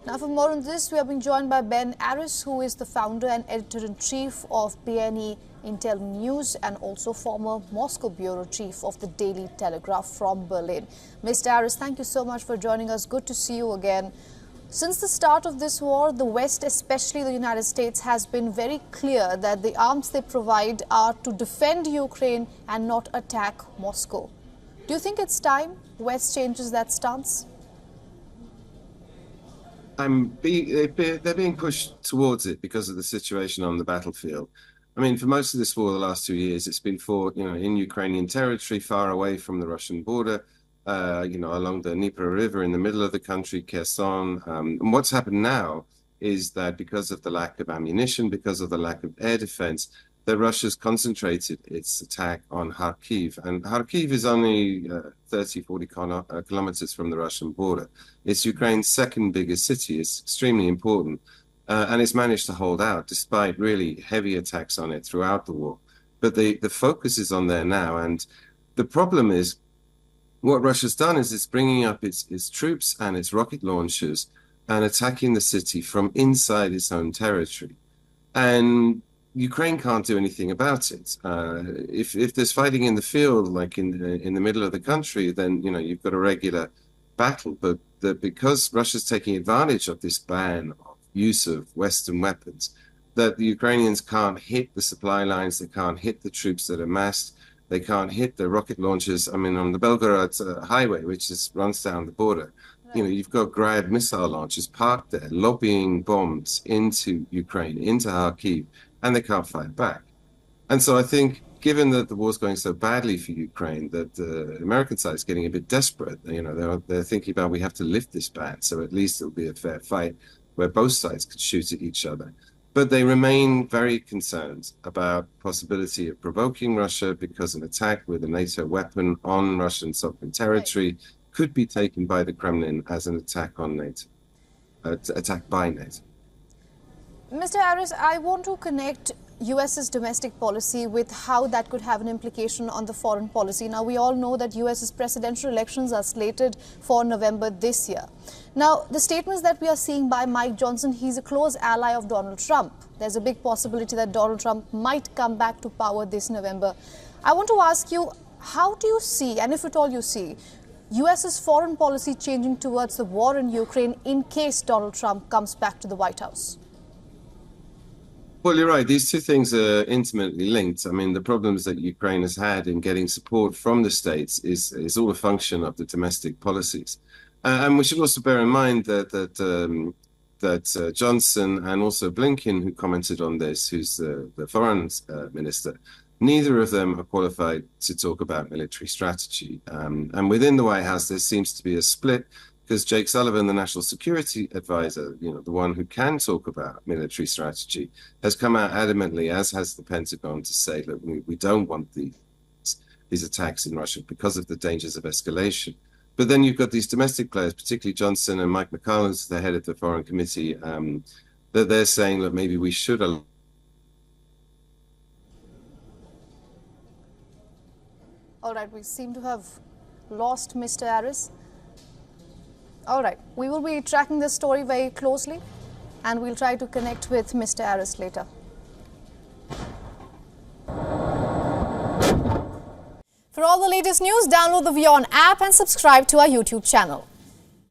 Now for more on this, we are being joined by Ben Aris, who is the founder and editor-in-chief of BNE Intel News and also former Moscow bureau chief of the Daily Telegraph from Berlin. Mr. Aris, thank you so much for joining us. Good to see you again. Since the start of this war, the West, especially the United States, has been very clear that the arms they provide are to defend Ukraine and not attack Moscow. Do you think it's time West changes that stance? They're being pushed towards it because of the situation on the battlefield. I mean, for most of this war, the last 2 years, it's been fought, in Ukrainian territory, far away from the Russian border, along the Dnieper River in the middle of the country, Kherson. And what's happened now is that because of the lack of ammunition, because of the lack of air defense, that Russia's concentrated its attack on Kharkiv. And Kharkiv is only 40 kilometers from the Russian border. It's Ukraine's second biggest city. It's extremely important. And it's managed to hold out despite really heavy attacks on it throughout the war. But the focus is on there now. And the problem is, what Russia's done is it's bringing up its troops and its rocket launchers and attacking the city from inside its own territory. And Ukraine can't do anything about it. If there's fighting in the field, like in the middle of the country, then you've got a regular battle. But because Russia's taking advantage of this ban of use of Western weapons, that the Ukrainians can't hit the supply lines, they can't hit the troops that are massed, they can't hit the rocket launchers. I mean, on the Belgorod highway, which runs down the border, you've got Grad missile launchers parked there, lobbying bombs into Ukraine, into Kharkiv, and they can't fight back. And so I think, given that the war's going so badly for Ukraine, that the American side is getting a bit desperate. They're thinking about, we have to lift this ban, so at least it'll be a fair fight where both sides could shoot at each other. But they remain very concerned about the possibility of provoking Russia because an attack with a NATO weapon on Russian sovereign territory could be taken by the Kremlin as an attack on NATO, attack by NATO. Mr. Aris, I want to connect US's domestic policy with how that could have an implication on the foreign policy. Now, we all know that US's presidential elections are slated for November this year. Now, the statements that we are seeing by Mike Johnson, he's a close ally of Donald Trump. There's a big possibility that Donald Trump might come back to power this November. I want to ask you, how do you see, and if at all you see, US's foreign policy changing towards the war in Ukraine in case Donald Trump comes back to the White House? Well, you're right. These two things are intimately linked. I mean, the problems that Ukraine has had in getting support from the States is all a function of the domestic policies. And we should also bear in mind that Johnson and also Blinken, who commented on this, who's the foreign minister, neither of them are qualified to talk about military strategy. And within the White House, there seems to be a split, because Jake Sullivan, the national security advisor, the one who can talk about military strategy, has come out adamantly, as has the Pentagon, to say that we don't want these attacks in Russia because of the dangers of escalation. But then you've got these domestic players, particularly Johnson and Mike McConnell, who's the head of the Foreign Committee, that they're saying that maybe we should allow. All right, we seem to have lost Mr. Aris. All right, we will be tracking this story very closely and we'll try to connect with Mr. Aris later. For all the latest news, download the WION app and subscribe to our YouTube channel.